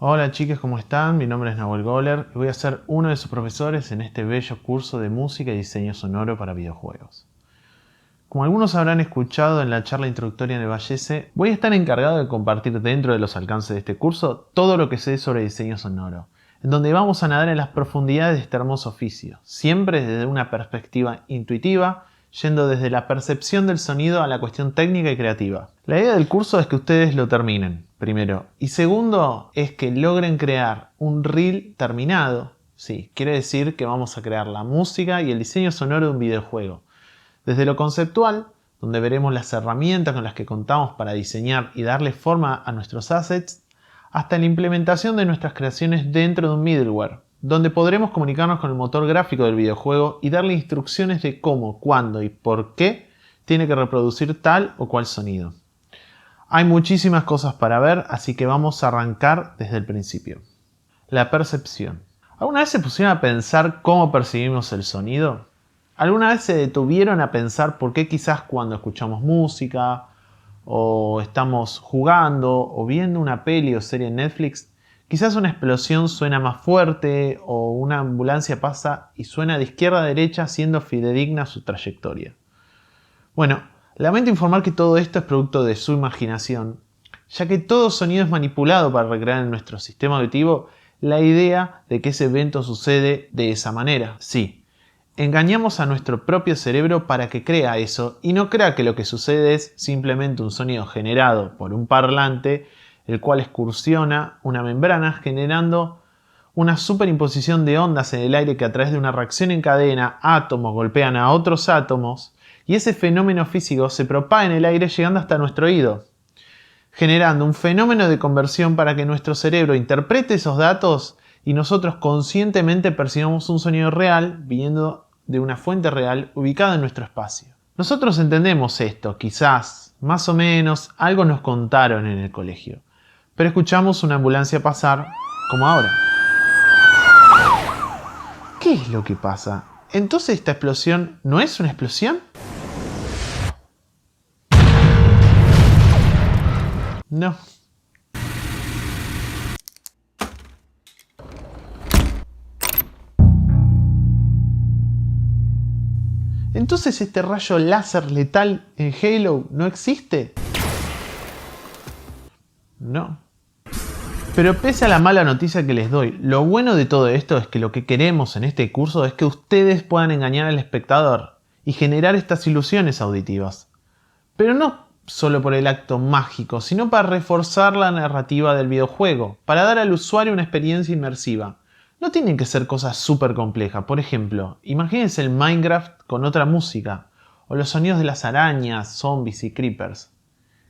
Hola chicos, ¿cómo están? Mi nombre es Nahuel Goller y voy a ser uno de sus profesores en este bello curso de música y diseño sonoro para videojuegos. Como algunos habrán escuchado en la charla introductoria en el Vallese, voy a estar encargado de compartir dentro de los alcances de este curso todo lo que sé sobre diseño sonoro, en donde vamos a nadar en las profundidades de este hermoso oficio, siempre desde una perspectiva intuitiva, yendo desde la percepción del sonido a la cuestión técnica y creativa. La idea del curso es que ustedes lo terminen, primero. Y segundo, es que logren crear un reel terminado. Sí, quiere decir que vamos a crear la música y el diseño sonoro de un videojuego. Desde lo conceptual, donde veremos las herramientas con las que contamos para diseñar y darle forma a nuestros assets, hasta la implementación de nuestras creaciones dentro de un middleware, donde podremos comunicarnos con el motor gráfico del videojuego y darle instrucciones de cómo, cuándo y por qué tiene que reproducir tal o cual sonido. Hay muchísimas cosas para ver, así que vamos a arrancar desde el principio. La percepción. ¿Alguna vez se pusieron a pensar cómo percibimos el sonido? ¿Alguna vez se detuvieron a pensar por qué quizás cuando escuchamos música, o estamos jugando, o viendo una peli o serie en Netflix, quizás una explosión suena más fuerte, o una ambulancia pasa y suena de izquierda a derecha siendo fidedigna su trayectoria? Bueno, lamento informar que todo esto es producto de su imaginación, ya que todo sonido es manipulado para recrear en nuestro sistema auditivo la idea de que ese evento sucede de esa manera. Sí, engañamos a nuestro propio cerebro para que crea eso y no crea que lo que sucede es simplemente un sonido generado por un parlante, el cual excursiona una membrana generando una superimposición de ondas en el aire que a través de una reacción en cadena átomos golpean a otros átomos y ese fenómeno físico se propaga en el aire llegando hasta nuestro oído, generando un fenómeno de conversión para que nuestro cerebro interprete esos datos y nosotros conscientemente percibamos un sonido real viniendo de una fuente real ubicada en nuestro espacio. Nosotros entendemos esto, quizás, más o menos, algo nos contaron en el colegio, pero escuchamos una ambulancia pasar como ahora. ¿Qué es lo que pasa? ¿Entonces esta explosión no es una explosión? No. ¿Entonces este rayo láser letal en Halo no existe? No. Pero pese a la mala noticia que les doy, lo bueno de todo esto es que lo que queremos en este curso es que ustedes puedan engañar al espectador y generar estas ilusiones auditivas. Pero no solo por el acto mágico, sino para reforzar la narrativa del videojuego, para dar al usuario una experiencia inmersiva. No tienen que ser cosas súper complejas. Por ejemplo, imagínense el Minecraft con otra música, o los sonidos de las arañas, zombies y creepers.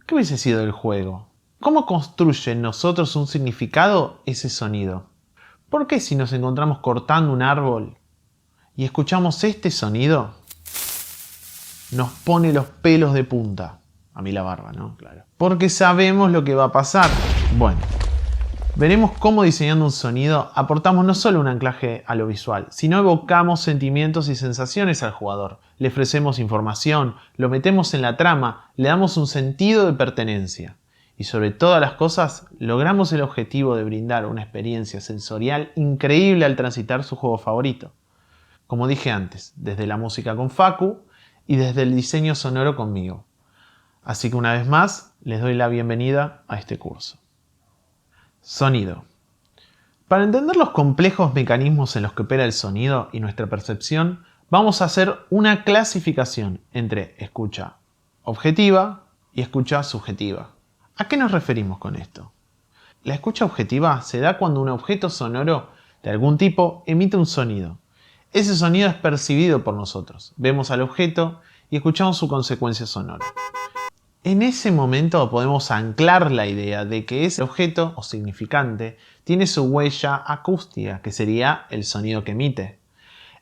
¿Qué hubiese sido el juego? ¿Cómo construye en nosotros un significado ese sonido? ¿Por qué si nos encontramos cortando un árbol y escuchamos este sonido, nos pone los pelos de punta? A mí la barba, ¿no? Claro. Porque sabemos lo que va a pasar. Bueno, veremos cómo diseñando un sonido aportamos no solo un anclaje a lo visual, sino evocamos sentimientos y sensaciones al jugador. Le ofrecemos información, lo metemos en la trama, le damos un sentido de pertenencia. Y sobre todas las cosas, logramos el objetivo de brindar una experiencia sensorial increíble al transitar su juego favorito. Como dije antes, desde la música con Facu y desde el diseño sonoro conmigo. Así que una vez más, les doy la bienvenida a este curso. Sonido. Para entender los complejos mecanismos en los que opera el sonido y nuestra percepción, vamos a hacer una clasificación entre escucha objetiva y escucha subjetiva. ¿A qué nos referimos con esto? La escucha objetiva se da cuando un objeto sonoro de algún tipo emite un sonido. Ese sonido es percibido por nosotros. Vemos al objeto y escuchamos su consecuencia sonora. En ese momento podemos anclar la idea de que ese objeto o significante tiene su huella acústica, que sería el sonido que emite.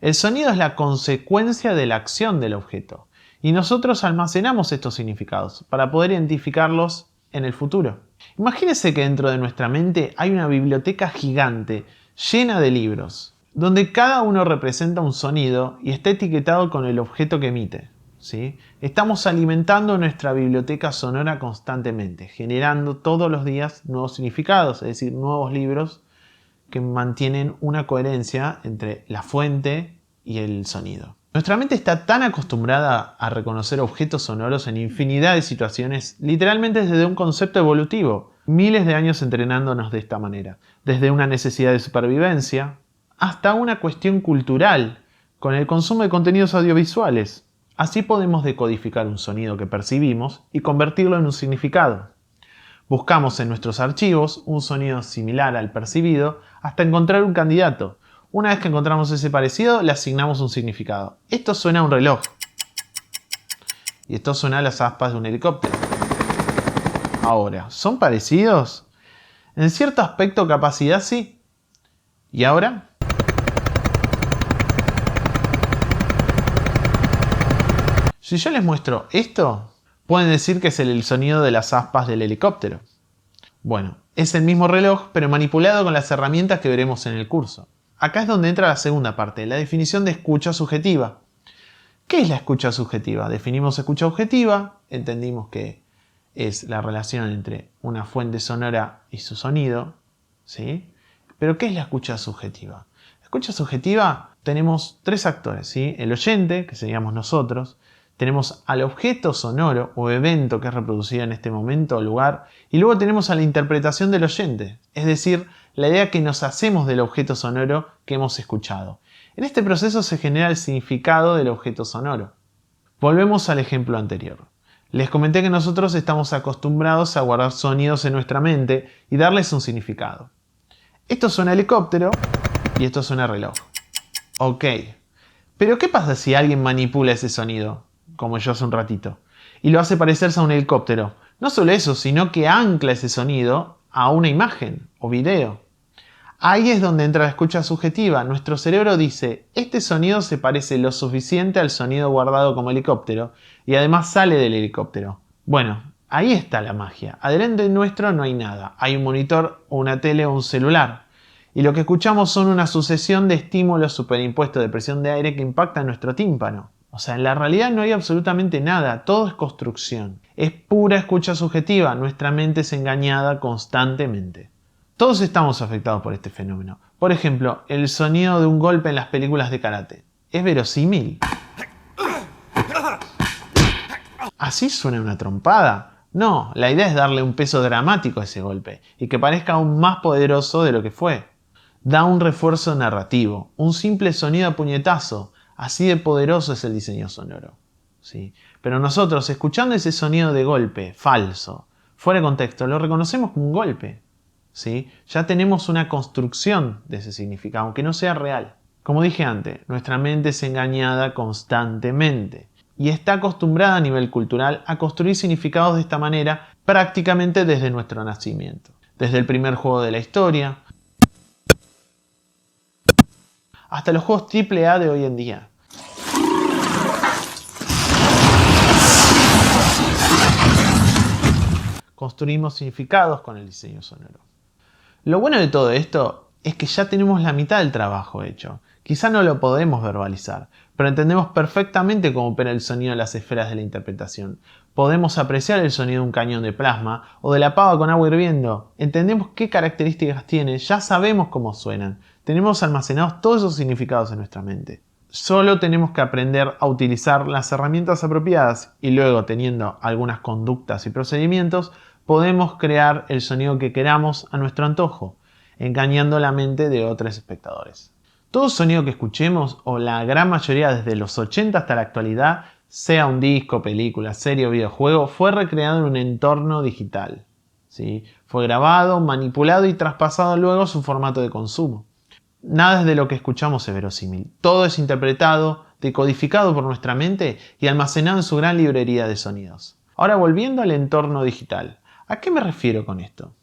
El sonido es la consecuencia de la acción del objeto y nosotros almacenamos estos significados para poder identificarlos en el futuro. Imagínense que dentro de nuestra mente hay una biblioteca gigante llena de libros, donde cada uno representa un sonido y está etiquetado con el objeto que emite. ¿sí? Estamos alimentando nuestra biblioteca sonora constantemente, generando todos los días nuevos significados, es decir, nuevos libros que mantienen una coherencia entre la fuente y el sonido. Nuestra mente está tan acostumbrada a reconocer objetos sonoros en infinidad de situaciones, literalmente desde un concepto evolutivo, miles de años entrenándonos de esta manera, desde una necesidad de supervivencia hasta una cuestión cultural, con el consumo de contenidos audiovisuales. Así podemos decodificar un sonido que percibimos y convertirlo en un significado. Buscamos en nuestros archivos un sonido similar al percibido hasta encontrar un candidato. Una vez que encontramos ese parecido, le asignamos un significado. Esto suena a un reloj. Y esto suena a las aspas de un helicóptero. Ahora, ¿son parecidos? En cierto aspecto, capacidad sí. ¿Y ahora? Si yo les muestro esto, pueden decir que es el sonido de las aspas del helicóptero. Bueno, es el mismo reloj, pero manipulado con las herramientas que veremos en el curso. Acá es donde entra la segunda parte, la definición de escucha subjetiva. ¿Qué es la escucha subjetiva? Definimos escucha objetiva, entendimos que es la relación entre una fuente sonora y su sonido, ¿sí? Pero ¿qué es la escucha subjetiva? La escucha subjetiva tenemos tres actores, ¿sí? El oyente, que seríamos nosotros, tenemos al objeto sonoro o evento que es reproducido en este momento o lugar, y luego tenemos a la interpretación del oyente, es decir, la idea que nos hacemos del objeto sonoro que hemos escuchado. En este proceso se genera el significado del objeto sonoro. Volvemos al ejemplo anterior. Les comenté que nosotros estamos acostumbrados a guardar sonidos en nuestra mente y darles un significado. Esto suena a helicóptero y esto suena a reloj. Ok, pero ¿qué pasa si alguien manipula ese sonido, como yo hace un ratito, y lo hace parecerse a un helicóptero? No solo eso, sino que ancla ese sonido a una imagen o video. Ahí es donde entra la escucha subjetiva. Nuestro cerebro dice, este sonido se parece lo suficiente al sonido guardado como helicóptero y además sale del helicóptero. Bueno, ahí está la magia. Adelante nuestro no hay nada. Hay un monitor o una tele o un celular. Y lo que escuchamos son una sucesión de estímulos superimpuestos de presión de aire que impactan nuestro tímpano. O sea, en la realidad no hay absolutamente nada, todo es construcción. Es pura escucha subjetiva, nuestra mente es engañada constantemente. Todos estamos afectados por este fenómeno. Por ejemplo, el sonido de un golpe en las películas de karate. ¿Es verosímil? ¿Así suena una trompada? No, la idea es darle un peso dramático a ese golpe y que parezca aún más poderoso de lo que fue. Da un refuerzo narrativo, un simple sonido a puñetazo. Así de poderoso es el diseño sonoro. ¿Sí? Pero nosotros, escuchando ese sonido de golpe falso, fuera de contexto, lo reconocemos como un golpe. ¿Sí? Ya tenemos una construcción de ese significado, aunque no sea real. Como dije antes, nuestra mente es engañada constantemente y está acostumbrada a nivel cultural a construir significados de esta manera prácticamente desde nuestro nacimiento. Desde el primer juego de la historia hasta los juegos AAA de hoy en día. Construimos significados con el diseño sonoro. Lo bueno de todo esto es que ya tenemos la mitad del trabajo hecho. Quizá no lo podemos verbalizar, pero entendemos perfectamente cómo opera el sonido de las esferas de la interpretación. Podemos apreciar el sonido de un cañón de plasma o de la pava con agua hirviendo. Entendemos qué características tiene, ya sabemos cómo suenan. Tenemos almacenados todos esos significados en nuestra mente. Solo tenemos que aprender a utilizar las herramientas apropiadas y luego, teniendo algunas conductas y procedimientos, podemos crear el sonido que queramos a nuestro antojo, engañando la mente de otros espectadores. Todo sonido que escuchemos, o la gran mayoría desde los 80 hasta la actualidad, sea un disco, película, serie o videojuego, fue recreado en un entorno digital. ¿Sí? Fue grabado, manipulado y traspasado luego a su formato de consumo. Nada de lo que escuchamos es verosímil. Todo es interpretado, decodificado por nuestra mente y almacenado en su gran librería de sonidos. Ahora volviendo al entorno digital. ¿A qué me refiero con esto?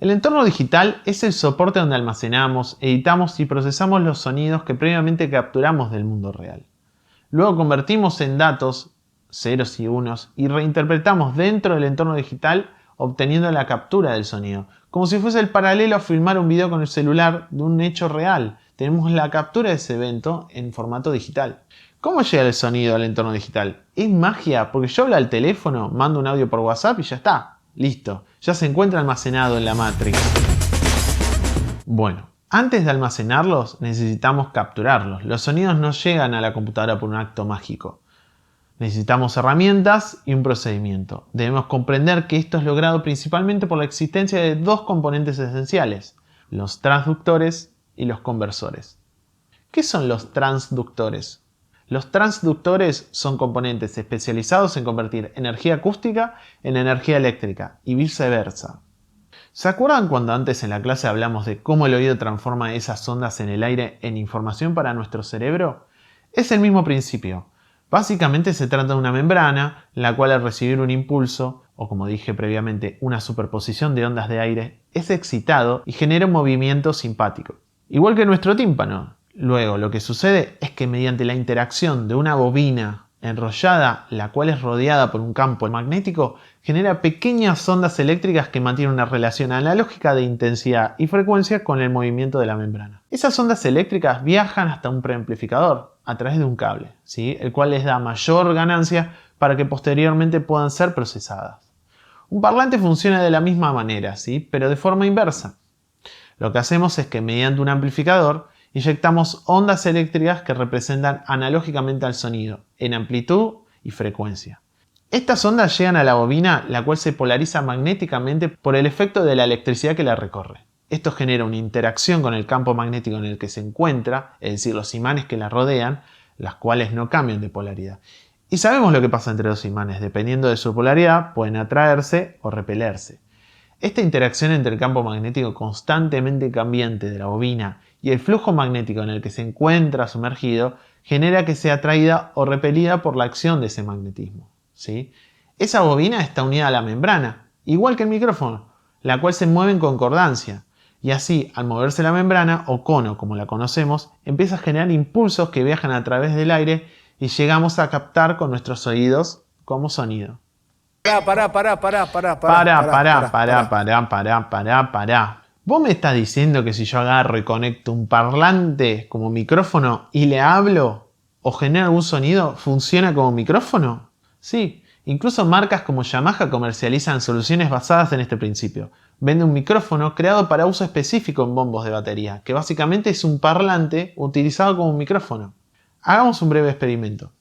El entorno digital es el soporte donde almacenamos, editamos y procesamos los sonidos que previamente capturamos del mundo real. Luego convertimos en datos, ceros y unos, y reinterpretamos dentro del entorno digital obteniendo la captura del sonido. Como si fuese el paralelo a filmar un video con el celular de un hecho real. Tenemos la captura de ese evento en formato digital. ¿Cómo llega el sonido al entorno digital? ¿Es magia? Porque yo hablo al teléfono, mando un audio por WhatsApp y ya está. Listo. Ya se encuentra almacenado en la Matrix. Bueno, antes de almacenarlos necesitamos capturarlos. Los sonidos no llegan a la computadora por un acto mágico. Necesitamos herramientas y un procedimiento. Debemos comprender que esto es logrado principalmente por la existencia de dos componentes esenciales, los transductores y los conversores. ¿Qué son los transductores? Los transductores son componentes especializados en convertir energía acústica en energía eléctrica y viceversa. ¿Se acuerdan cuando antes en la clase hablamos de cómo el oído transforma esas ondas en el aire en información para nuestro cerebro? Es el mismo principio. Básicamente se trata de una membrana, la cual al recibir un impulso, o como dije previamente, una superposición de ondas de aire, es excitado y genera un movimiento simpático. Igual que nuestro tímpano. Luego, lo que sucede es que mediante la interacción de una bobina enrollada, la cual es rodeada por un campo magnético, genera pequeñas ondas eléctricas que mantienen una relación analógica de intensidad y frecuencia con el movimiento de la membrana. Esas ondas eléctricas viajan hasta un preamplificador a través de un cable, ¿sí? El cual les da mayor ganancia para que posteriormente puedan ser procesadas. Un parlante funciona de la misma manera, ¿sí? Pero de forma inversa. Lo que hacemos es que mediante un amplificador inyectamos ondas eléctricas que representan analógicamente al sonido, en amplitud y frecuencia. Estas ondas llegan a la bobina, la cual se polariza magnéticamente por el efecto de la electricidad que la recorre. Esto genera una interacción con el campo magnético en el que se encuentra, es decir, los imanes que la rodean, las cuales no cambian de polaridad. Y sabemos lo que pasa entre los imanes, dependiendo de su polaridad, pueden atraerse o repelerse. Esta interacción entre el campo magnético constantemente cambiante de la bobina y el flujo magnético en el que se encuentra sumergido genera que sea atraída o repelida por la acción de ese magnetismo, ¿sí? Esa bobina está unida a la membrana, igual que el micrófono, la cual se mueve en concordancia. Y así, al moverse la membrana, o cono como la conocemos, empieza a generar impulsos que viajan a través del aire y llegamos a captar con nuestros oídos como sonido. Pará. ¿Vos me estás diciendo que si yo agarro y conecto un parlante como micrófono y le hablo o genera algún sonido, funciona como micrófono? Sí, incluso marcas como Yamaha comercializan soluciones basadas en este principio. Vende un micrófono creado para uso específico en bombos de batería, que básicamente es un parlante utilizado como un micrófono. Hagamos un breve experimento.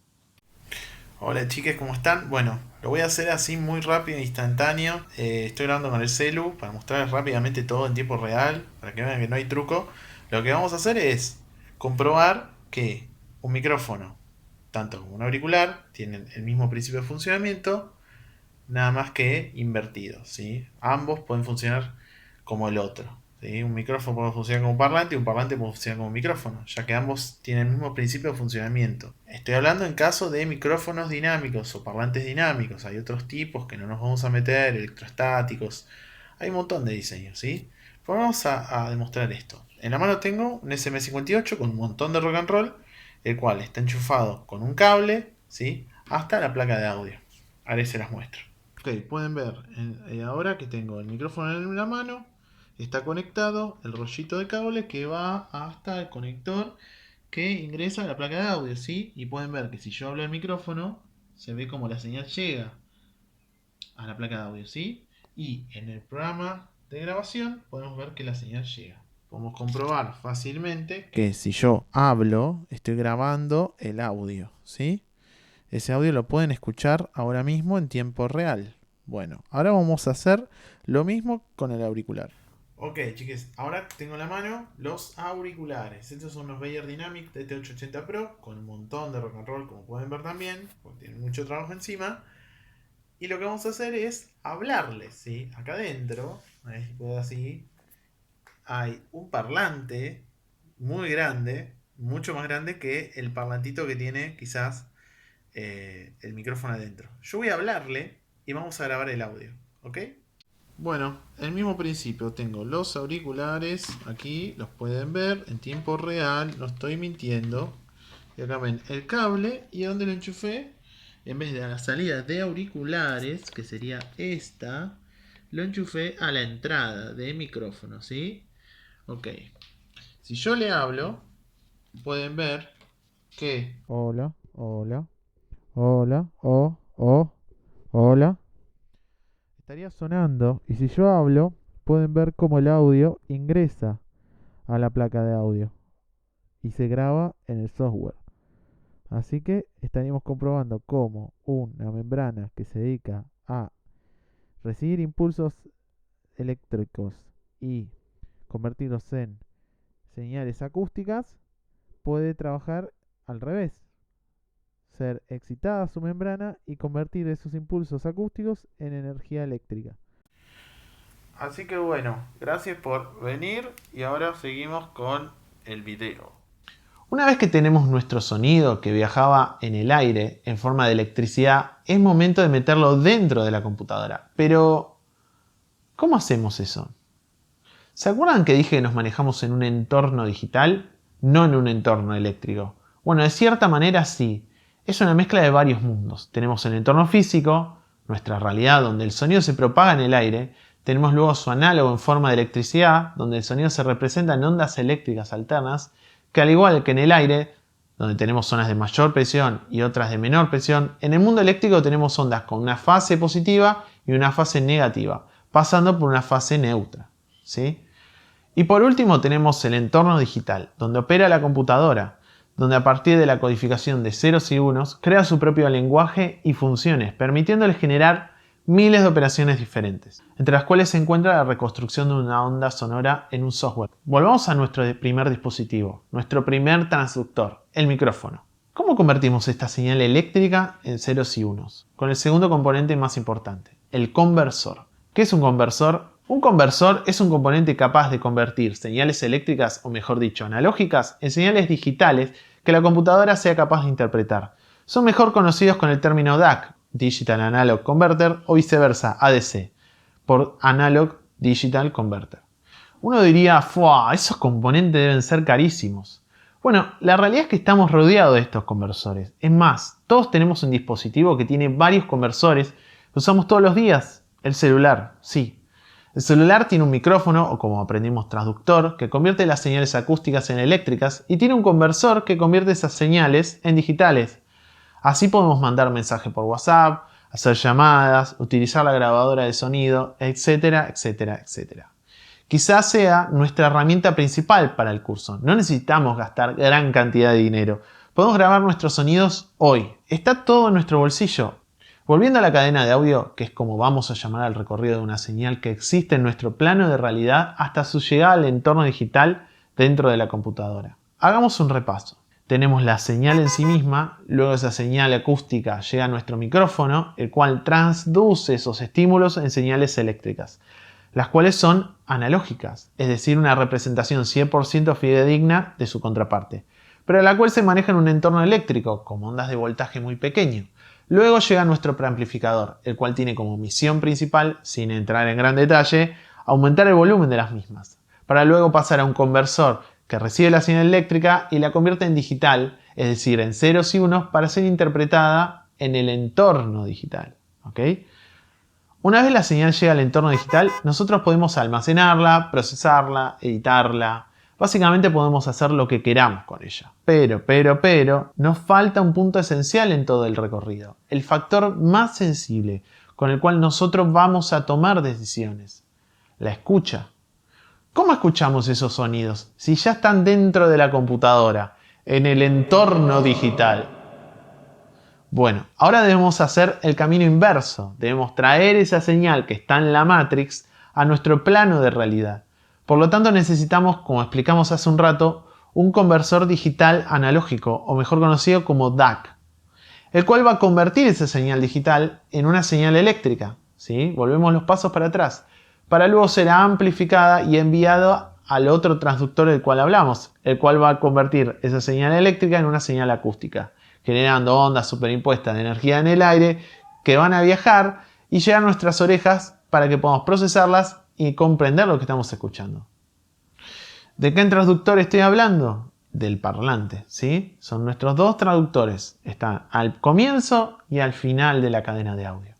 Hola chicas, ¿cómo están? Bueno, lo voy a hacer así muy rápido e instantáneo. Estoy grabando con el celu para mostrarles rápidamente todo en tiempo real, para que vean que no hay truco. Lo que vamos a hacer es comprobar que un micrófono, tanto como un auricular, tienen el mismo principio de funcionamiento, nada más que invertido, ¿sí? Ambos pueden funcionar como el otro. ¿Sí? Un micrófono puede funcionar como un parlante y un parlante puede funcionar como un micrófono, ya que ambos tienen el mismo principio de funcionamiento. Estoy hablando en caso de micrófonos dinámicos o parlantes dinámicos. Hay otros tipos que no nos vamos a meter, electrostáticos. Hay un montón de diseños, ¿sí? Pues vamos a demostrar esto. En la mano tengo un SM58 con un montón de rock and roll, el cual está enchufado con un cable, ¿sí? Hasta la placa de audio. Ahora se las muestro. Ok, pueden ver ahora que tengo el micrófono en la mano. Está conectado el rollito de cable que va hasta el conector que ingresa a la placa de audio, ¿sí? Y pueden ver que si yo hablo al micrófono, se ve como la señal llega a la placa de audio, ¿sí? Y en el programa de grabación podemos ver que la señal llega. Podemos comprobar fácilmente que si yo hablo, estoy grabando el audio, ¿sí? Ese audio lo pueden escuchar ahora mismo en tiempo real. Bueno, ahora vamos a hacer lo mismo con el auricular. Ok, chiques, ahora tengo en la mano los auriculares. Estos son los Beyer Dynamic TT880 Pro, con un montón de rock and roll, como pueden ver también, porque tienen mucho trabajo encima. Y lo que vamos a hacer es hablarles, ¿sí? Acá adentro, a ver si puedo así, hay un parlante muy grande, mucho más grande que el parlantito que tiene quizás el micrófono adentro. Yo voy a hablarle y vamos a grabar el audio, ¿ok? Bueno, el mismo principio, tengo los auriculares, aquí los pueden ver en tiempo real, no estoy mintiendo. Y acá ven el cable y donde lo enchufé, en vez de a la salida de auriculares, que sería esta, lo enchufé a la entrada de micrófono, ¿sí? Ok, si yo le hablo, pueden ver que... Hola, Hola, hola, hola. Estaría sonando y si yo hablo, pueden ver cómo el audio ingresa a la placa de audio y se graba en el software. Así que estaríamos comprobando cómo una membrana que se dedica a recibir impulsos eléctricos y convertirlos en señales acústicas puede trabajar al revés, ser excitada su membrana y convertir esos impulsos acústicos en energía eléctrica. Así que bueno, gracias por venir y ahora seguimos con el video. Una vez que tenemos nuestro sonido que viajaba en el aire en forma de electricidad, es momento de meterlo dentro de la computadora. Pero, ¿cómo hacemos eso? ¿Se acuerdan que dije que nos manejamos en un entorno digital, no en un entorno eléctrico? Bueno, de cierta manera sí. Es una mezcla de varios mundos. Tenemos el entorno físico, nuestra realidad donde el sonido se propaga en el aire. Tenemos luego su análogo en forma de electricidad, donde el sonido se representa en ondas eléctricas alternas, que al igual que en el aire, donde tenemos zonas de mayor presión y otras de menor presión, en el mundo eléctrico tenemos ondas con una fase positiva y una fase negativa, pasando por una fase neutra. ¿Sí? Y por último tenemos el entorno digital, donde opera la computadora, donde a partir de la codificación de ceros y unos crea su propio lenguaje y funciones, permitiéndole generar miles de operaciones diferentes, entre las cuales se encuentra la reconstrucción de una onda sonora en un software. Volvamos a nuestro primer dispositivo, nuestro primer transductor, el micrófono. ¿Cómo convertimos esta señal eléctrica en ceros y unos? Con el segundo componente más importante, el conversor. ¿Qué es un conversor? Un conversor es un componente capaz de convertir señales eléctricas, o mejor dicho, analógicas, en señales digitales que la computadora sea capaz de interpretar. Son mejor conocidos con el término DAC, Digital Analog Converter, o viceversa, ADC, por Analog Digital Converter. Uno diría, ¡fua! Esos componentes deben ser carísimos. Bueno, la realidad es que estamos rodeados de estos conversores. Es más, todos tenemos un dispositivo que tiene varios conversores que usamos todos los días. El celular, sí. El celular tiene un micrófono, o como aprendimos, transductor, que convierte las señales acústicas en eléctricas y tiene un conversor que convierte esas señales en digitales. Así podemos mandar mensajes por WhatsApp, hacer llamadas, utilizar la grabadora de sonido, etcétera, etcétera, etcétera. Quizás sea nuestra herramienta principal para el curso. No necesitamos gastar gran cantidad de dinero. Podemos grabar nuestros sonidos hoy. Está todo en nuestro bolsillo. Volviendo a la cadena de audio, que es como vamos a llamar al recorrido de una señal que existe en nuestro plano de realidad hasta su llegada al entorno digital dentro de la computadora. Hagamos un repaso. Tenemos la señal en sí misma, luego esa señal acústica llega a nuestro micrófono, el cual transduce esos estímulos en señales eléctricas, las cuales son analógicas, es decir, una representación 100% fidedigna de su contraparte, pero la cual se maneja en un entorno eléctrico, con ondas de voltaje muy pequeño. Luego llega nuestro preamplificador, el cual tiene como misión principal, sin entrar en gran detalle, aumentar el volumen de las mismas, para luego pasar a un conversor que recibe la señal eléctrica y la convierte en digital, es decir, en ceros y unos, para ser interpretada en el entorno digital. ¿Okay? Una vez la señal llega al entorno digital, nosotros podemos almacenarla, procesarla, editarla. Básicamente podemos hacer lo que queramos con ella. Pero, nos falta un punto esencial en todo el recorrido. El factor más sensible con el cual nosotros vamos a tomar decisiones. La escucha. ¿Cómo escuchamos esos sonidos si ya están dentro de la computadora, en el entorno digital? Bueno, ahora debemos hacer el camino inverso. Debemos traer esa señal que está en la Matrix a nuestro plano de realidad. Por lo tanto, necesitamos, como explicamos hace un rato, un conversor digital analógico, o mejor conocido como DAC, el cual va a convertir esa señal digital en una señal eléctrica. ¿Sí? Volvemos los pasos para atrás, para luego ser amplificada y enviada al otro transductor del cual hablamos, el cual va a convertir esa señal eléctrica en una señal acústica, generando ondas superimpuestas de energía en el aire que van a viajar y llegar a nuestras orejas para que podamos procesarlas y comprender lo que estamos escuchando. ¿De qué transductor estoy hablando? Del parlante, ¿sí? Son nuestros dos traductores. Están al comienzo y al final de la cadena de audio.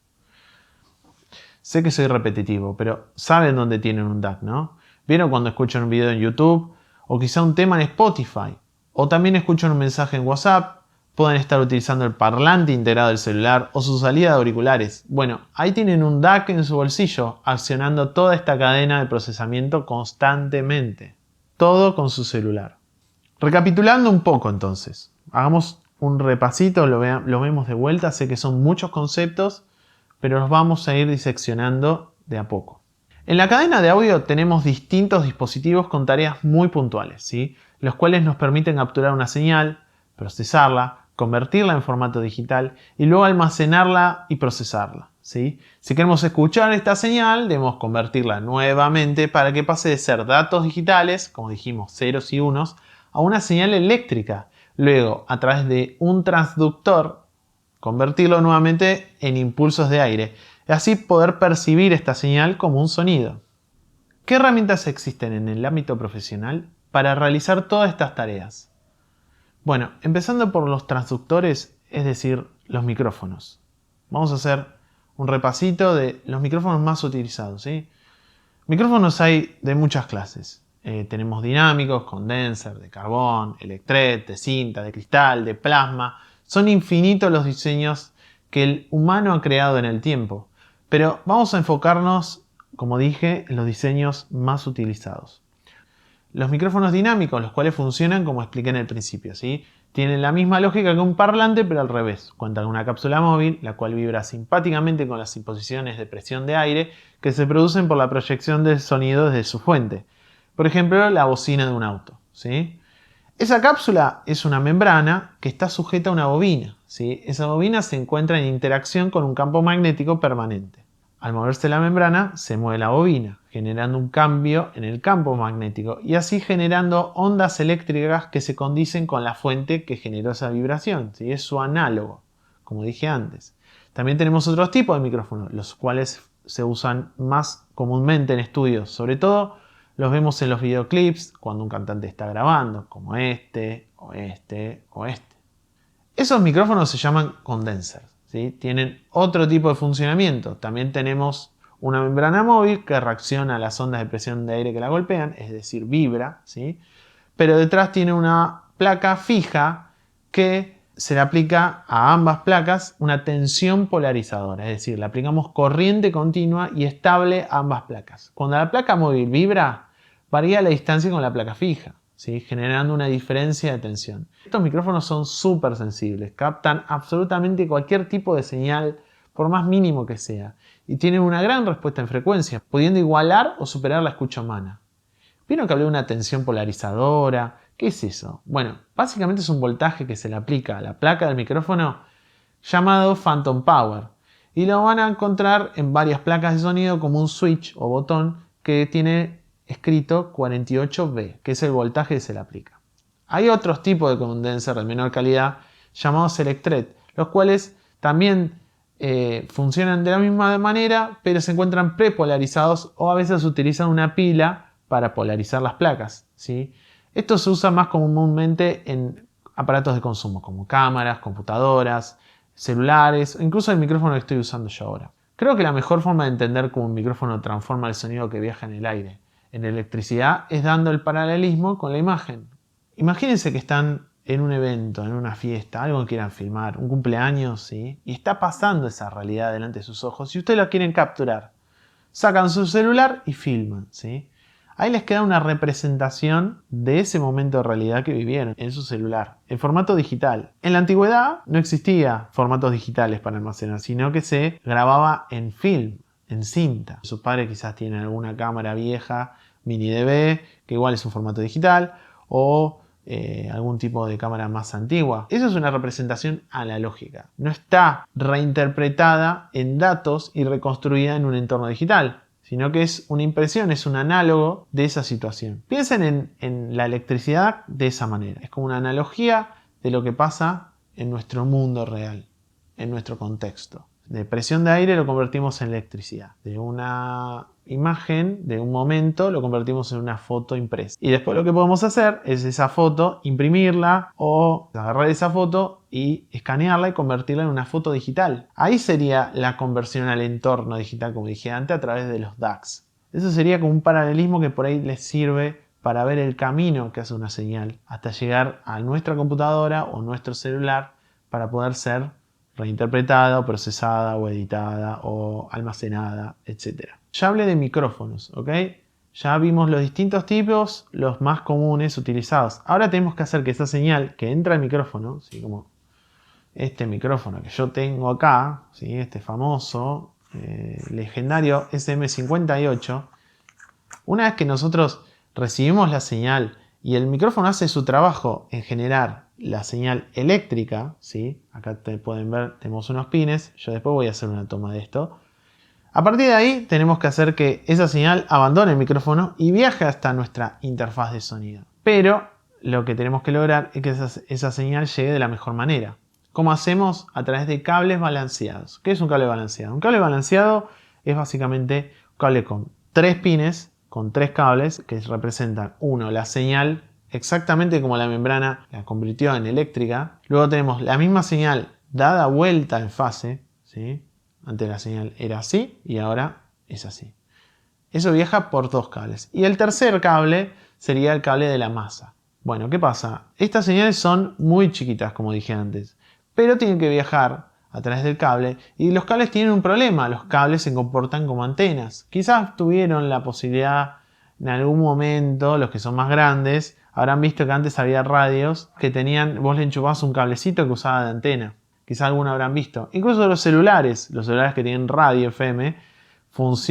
Sé que soy repetitivo, pero saben dónde tienen un DAC, ¿no? ¿Vieron cuando escuchan un video en YouTube? O quizá un tema en Spotify. O también escuchan un mensaje en WhatsApp. pueden estar utilizando el parlante integrado del celular o su salida de auriculares. Bueno, ahí tienen un DAC en su bolsillo, accionando toda esta cadena de procesamiento constantemente. Todo con su celular. Recapitulando un poco entonces, hagamos un repasito, lo vemos de vuelta. Sé que son muchos conceptos, pero los vamos a ir diseccionando de a poco. En la cadena de audio tenemos distintos dispositivos con tareas muy puntuales, ¿sí? Los cuales nos permiten capturar una señal, procesarla, convertirla en formato digital y luego almacenarla y procesarla, ¿sí? Si queremos escuchar esta señal, debemos convertirla nuevamente para que pase de ser datos digitales, como dijimos, ceros y unos, a una señal eléctrica. Luego, a través de un transductor, convertirlo nuevamente en impulsos de aire y así poder percibir esta señal como un sonido. ¿Qué herramientas existen en el ámbito profesional para realizar todas estas tareas? Bueno, empezando por los transductores, es decir, los micrófonos. Vamos a hacer un repasito de los micrófonos más utilizados, ¿sí? Micrófonos hay de muchas clases. Tenemos dinámicos, condenser, de carbón, electret, de cinta, de cristal, de plasma. Son infinitos los diseños que el humano ha creado en el tiempo. Pero vamos a enfocarnos, como dije, en los diseños más utilizados. Los micrófonos dinámicos, los cuales funcionan como expliqué en el principio, ¿sí? Tienen la misma lógica que un parlante, pero al revés. Cuentan con una cápsula móvil, la cual vibra simpáticamente con las imposiciones de presión de aire que se producen por la proyección del sonido desde su fuente. Por ejemplo, la bocina de un auto, ¿sí? Esa cápsula es una membrana que está sujeta a una bobina, ¿sí? Esa bobina se encuentra en interacción con un campo magnético permanente. Al moverse la membrana, se mueve la bobina, generando un cambio en el campo magnético y así generando ondas eléctricas que se condicen con la fuente que generó esa vibración, ¿sí? Es su análogo, como dije antes. También tenemos otros tipos de micrófonos, los cuales se usan más comúnmente en estudios. Sobre todo los vemos en los videoclips cuando un cantante está grabando, como este, o este, o este. Esos micrófonos se llaman condensers, ¿sí? Tienen otro tipo de funcionamiento. También tenemos una membrana móvil que reacciona a las ondas de presión de aire que la golpean, es decir, vibra, ¿sí? Pero detrás tiene una placa fija que se le aplica a ambas placas una tensión polarizadora, es decir, le aplicamos corriente continua y estable a ambas placas. Cuando la placa móvil vibra, varía la distancia con la placa fija, ¿sí? Generando una diferencia de tensión. Estos micrófonos son súper sensibles, captan absolutamente cualquier tipo de señal, por más mínimo que sea, y tienen una gran respuesta en frecuencia, pudiendo igualar o superar la escucha humana. ¿Vieron que hablé de una tensión polarizadora? ¿Qué es eso? Bueno, básicamente es un voltaje que se le aplica a la placa del micrófono llamado Phantom Power, y lo van a encontrar en varias placas de sonido como un switch o botón que tiene escrito 48V, que es el voltaje que se le aplica. Hay otros tipos de condenser de menor calidad llamados electret, los cuales también funcionan de la misma manera, pero se encuentran prepolarizados o a veces utilizan una pila para polarizar las placas, ¿sí? Esto se usa más comúnmente en aparatos de consumo como cámaras, computadoras, celulares o incluso el micrófono que estoy usando yo ahora. Creo que la mejor forma de entender cómo un micrófono transforma el sonido que viaja en el aire en electricidad es dando el paralelismo con la imagen. Imagínense que están en un evento, en una fiesta, algo que quieran filmar, un cumpleaños, ¿sí? Y está pasando esa realidad delante de sus ojos y ustedes la quieren capturar. Sacan su celular y filman, ¿sí? Ahí les queda una representación de ese momento de realidad que vivieron en su celular, en formato digital. En la antigüedad no existía formatos digitales para almacenar, sino que se grababa en film, en cinta. Sus padres quizás tienen alguna cámara vieja, mini DV, que igual es un formato digital, o algún tipo de cámara más antigua. Eso es una representación analógica. No está reinterpretada en datos y reconstruida en un entorno digital, sino que es una impresión, es un análogo de esa situación. Piensen en la electricidad de esa manera. Es como una analogía de lo que pasa en nuestro mundo real, en nuestro contexto. De presión de aire lo convertimos en electricidad. De una imagen, de un momento, lo convertimos en una foto impresa. Y después lo que podemos hacer es esa foto, imprimirla o agarrar esa foto y escanearla y convertirla en una foto digital. Ahí sería la conversión al entorno digital, como dije antes, a través de los DACs. Eso sería como un paralelismo que por ahí les sirve para ver el camino que hace una señal hasta llegar a nuestra computadora o nuestro celular para poder ser reinterpretada, o procesada, o editada, o almacenada, etc. Ya hablé de micrófonos, ¿ok? Ya vimos los distintos tipos, los más comunes utilizados. Ahora tenemos que hacer que esa señal que entra al micrófono, ¿sí? Como este micrófono que yo tengo acá, ¿sí? Este famoso, legendario SM58, una vez que nosotros recibimos la señal y el micrófono hace su trabajo en generar la señal eléctrica, ¿sí? Acá pueden ver, tenemos unos pines, yo después voy a hacer una toma de esto. A partir de ahí tenemos que hacer que esa señal abandone el micrófono y viaje hasta nuestra interfaz de sonido. Pero lo que tenemos que lograr es que esa señal llegue de la mejor manera. ¿Cómo hacemos? A través de cables balanceados. ¿Qué es un cable balanceado? Un cable balanceado es básicamente un cable con 3 pines, con 3 cables que representan, uno, la señal exactamente como la membrana la convirtió en eléctrica. Luego tenemos la misma señal dada vuelta en fase, ¿sí? Antes la señal era así y ahora es así. Eso viaja por 2 cables. Y el tercer cable sería el cable de la masa. Bueno, ¿qué pasa? Estas señales son muy chiquitas, como dije antes, pero tienen que viajar a través del cable y los cables tienen un problema. Los cables se comportan como antenas. Quizás tuvieron la posibilidad en algún momento, los que son más grandes, habrán visto que antes había radios que tenían, vos le enchufabas un cablecito que usaba de antena. Quizás algunos habrán visto. Incluso los celulares que tienen radio FM,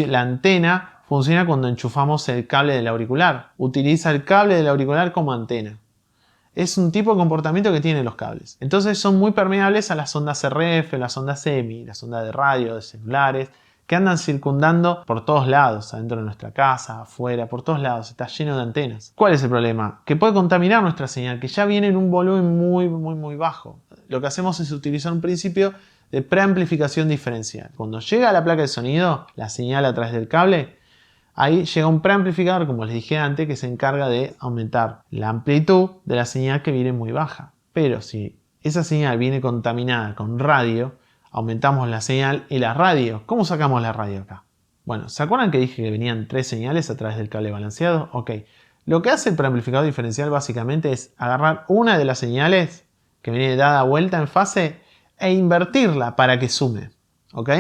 la antena funciona cuando enchufamos el cable del auricular. Utiliza el cable del auricular como antena. Es un tipo de comportamiento que tienen los cables. Entonces son muy permeables a las ondas RF, las ondas EMI, las ondas de radio, de celulares, que andan circundando por todos lados, adentro de nuestra casa, afuera, por todos lados. Está lleno de antenas. ¿Cuál es el problema? Que puede contaminar nuestra señal, que ya viene en un volumen muy bajo. Lo que hacemos es utilizar un principio de preamplificación diferencial. Cuando llega a la placa de sonido, la señal a través del cable, ahí llega un preamplificador, como les dije antes, que se encarga de aumentar la amplitud de la señal que viene muy baja. Pero si esa señal viene contaminada con radio, aumentamos la señal y la radio. ¿Cómo sacamos la radio acá? Bueno, ¿se acuerdan que dije que venían 3 señales a través del cable balanceado? Ok. Lo que hace el preamplificador diferencial básicamente es agarrar una de las señales que viene dada vuelta en fase e invertirla para que sume. ¿Ok?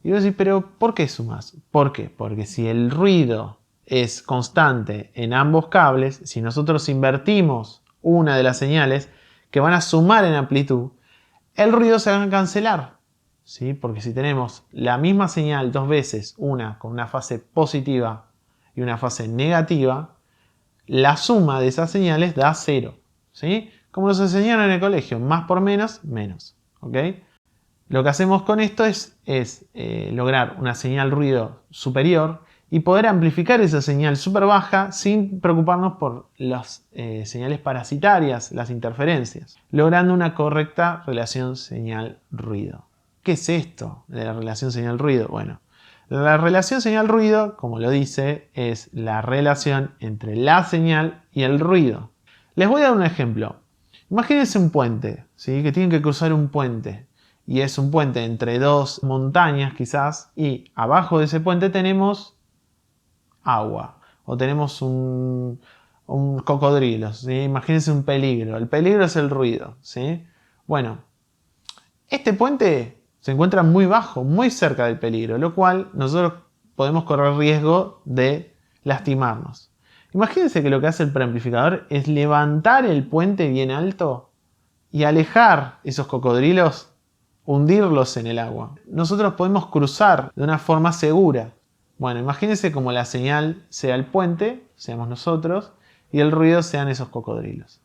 Y vos decís, pero ¿por qué sumas? ¿Por qué? Porque si el ruido es constante en ambos cables, si nosotros invertimos una de las señales que van a sumar en amplitud, el ruido se va a cancelar, ¿sí? Porque si tenemos la misma señal 2 veces, una con una fase positiva y una fase negativa, la suma de esas señales da 0, ¿sí? Como nos enseñaron en el colegio, más por menos, menos, ¿ok? Lo que hacemos con esto es lograr una señal ruido superior y poder amplificar esa señal súper baja sin preocuparnos por las señales parasitarias, las interferencias, logrando una correcta relación señal-ruido. ¿Qué es esto de la relación señal-ruido? Bueno, la relación señal-ruido, como lo dice, es la relación entre la señal y el ruido. Les voy a dar un ejemplo. Imagínense un puente, ¿sí? Que tienen que cruzar un puente. Y es un puente entre 2 montañas quizás, y abajo de ese puente tenemos agua, o tenemos un cocodrilo, ¿sí? Imagínense un peligro. El peligro es el ruido, ¿sí? Bueno, este puente se encuentra muy bajo, muy cerca del peligro, lo cual nosotros podemos correr riesgo de lastimarnos. Imagínense que lo que hace el preamplificador es levantar el puente bien alto y alejar esos cocodrilos, hundirlos en el agua. Nosotros podemos cruzar de una forma segura. Bueno, imagínense como la señal sea el puente, seamos nosotros, y el ruido sean esos cocodrilos.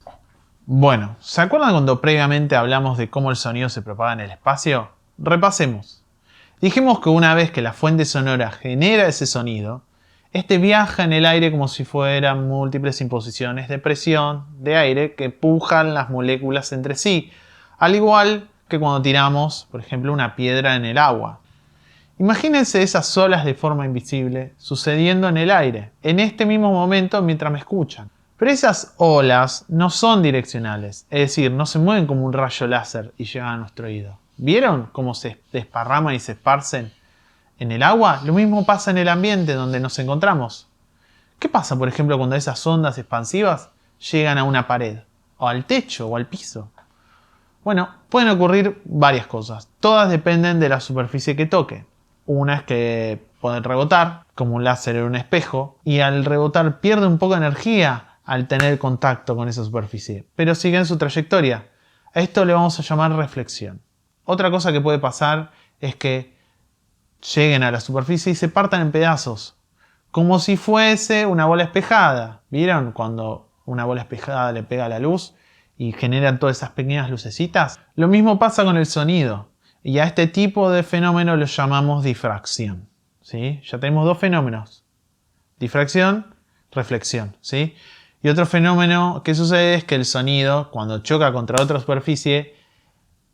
Bueno, ¿se acuerdan cuando previamente hablamos de cómo el sonido se propaga en el espacio? Repasemos. Dijimos que una vez que la fuente sonora genera ese sonido, este viaja en el aire como si fueran múltiples imposiciones de presión de aire que pujan las moléculas entre sí, al igual que cuando tiramos, por ejemplo, una piedra en el agua. Imagínense esas olas de forma invisible sucediendo en el aire, en este mismo momento mientras me escuchan. Pero esas olas no son direccionales, es decir, no se mueven como un rayo láser y llegan a nuestro oído. ¿Vieron cómo se desparraman y se esparcen en el agua? Lo mismo pasa en el ambiente donde nos encontramos. ¿Qué pasa, por ejemplo, cuando esas ondas expansivas llegan a una pared, o al techo, o al piso? Bueno, pueden ocurrir varias cosas. Todas dependen de la superficie que toque. Una es que pueden rebotar, como un láser en un espejo, y al rebotar pierde un poco de energía al tener contacto con esa superficie, pero sigue en su trayectoria. A esto le vamos a llamar reflexión. Otra cosa que puede pasar es que lleguen a la superficie y se partan en pedazos, como si fuese una bola espejada. ¿Vieron cuando una bola espejada le pega la luz y generan todas esas pequeñas lucecitas? Lo mismo pasa con el sonido, y a este tipo de fenómeno lo llamamos difracción. ¿Sí? Ya tenemos dos fenómenos: difracción, reflexión. ¿Sí? Y otro fenómeno que sucede es que el sonido, cuando choca contra otra superficie,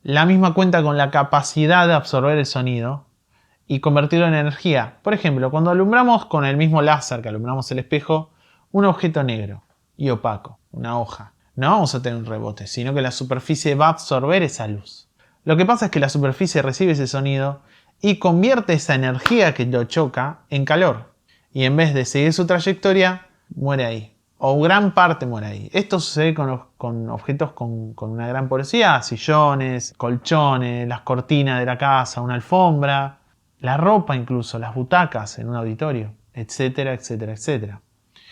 la misma cuenta con la capacidad de absorber el sonido y convertirlo en energía. Por ejemplo, cuando alumbramos con el mismo láser que alumbramos el espejo, un objeto negro y opaco, una hoja, no vamos a tener un rebote, sino que la superficie va a absorber esa luz. Lo que pasa es que la superficie recibe ese sonido y convierte esa energía que lo choca en calor. Y en vez de seguir su trayectoria, muere ahí. O gran parte muere ahí. Esto sucede con objetos con una gran porosidad: sillones, colchones, las cortinas de la casa, una alfombra, la ropa incluso, las butacas en un auditorio, etcétera, etcétera, etcétera.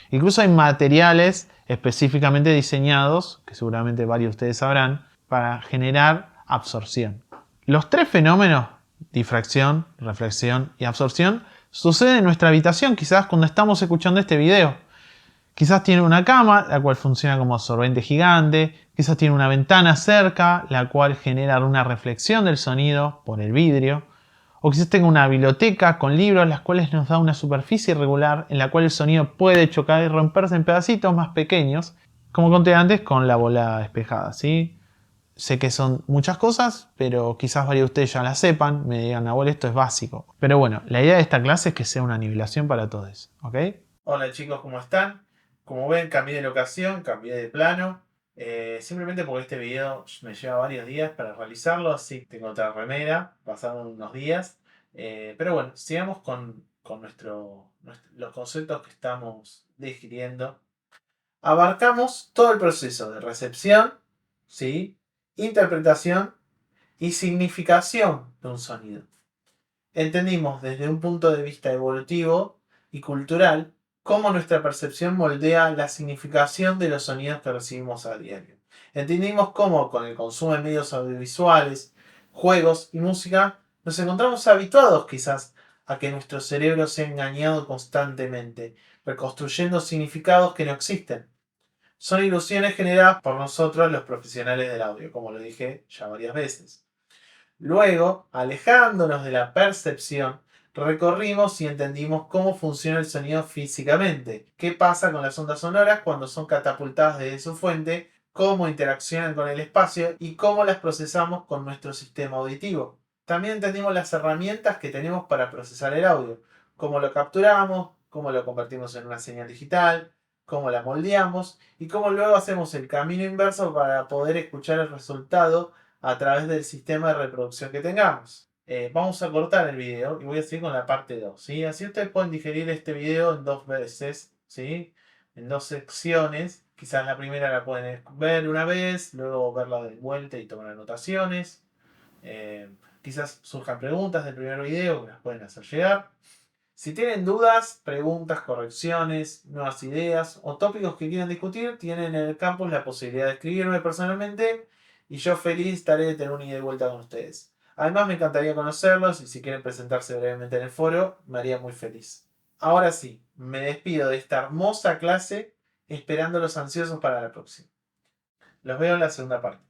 Incluso hay materiales específicamente diseñados, que seguramente varios de ustedes sabrán, para generar absorción. Los tres fenómenos, difracción, reflexión y absorción, suceden en nuestra habitación, quizás cuando estamos escuchando este video. Quizás tiene una cama, la cual funciona como absorbente gigante. Quizás tiene una ventana cerca, la cual genera una reflexión del sonido por el vidrio. O quizás tenga una biblioteca con libros, las cuales nos da una superficie irregular en la cual el sonido puede chocar y romperse en pedacitos más pequeños, como conté antes con la bola espejada, ¿sí? Sé que son muchas cosas, pero quizás varios de ustedes ya las sepan, me digan: abuelo, esto es básico. Pero bueno, la idea de esta clase es que sea una nivelación para todos, ¿ok? Hola chicos, ¿cómo están? Como ven, cambié de locación, cambié de plano. Simplemente porque este video me lleva varios días para realizarlo, así que tengo otra remera, pasaron unos días. Pero bueno, sigamos con los conceptos que estamos digiriendo. Abarcamos todo el proceso de recepción, ¿sí? Interpretación y significación de un sonido. Entendimos desde un punto de vista evolutivo y cultural cómo nuestra percepción moldea la significación de los sonidos que recibimos a diario. Entendimos cómo con el consumo de medios audiovisuales, juegos y música nos encontramos habituados quizás a que nuestro cerebro sea engañado constantemente, reconstruyendo significados que no existen. Son ilusiones generadas por nosotros los profesionales del audio, como lo dije ya varias veces. Luego, alejándonos de la percepción, recorrimos y entendimos cómo funciona el sonido físicamente, qué pasa con las ondas sonoras cuando son catapultadas desde su fuente, cómo interaccionan con el espacio y cómo las procesamos con nuestro sistema auditivo. También entendimos las herramientas que tenemos para procesar el audio, cómo lo capturamos, cómo lo convertimos en una señal digital, cómo la moldeamos y cómo luego hacemos el camino inverso para poder escuchar el resultado a través del sistema de reproducción que tengamos. Vamos a cortar el video y voy a seguir con la parte 2, ¿sí? Así ustedes pueden digerir este video en dos veces, ¿sí? En dos secciones. Quizás la primera la pueden ver una vez, luego verla de vuelta y tomar anotaciones. Quizás surjan preguntas del primer video que las pueden hacer llegar. Si tienen dudas, preguntas, correcciones, nuevas ideas o tópicos que quieran discutir, tienen en el campus la posibilidad de escribirme personalmente y yo feliz estaré de tener una ida y vuelta con ustedes. Además, me encantaría conocerlos y si quieren presentarse brevemente en el foro, me haría muy feliz. Ahora sí, me despido de esta hermosa clase esperándolos ansiosos para la próxima. Los veo en la segunda parte.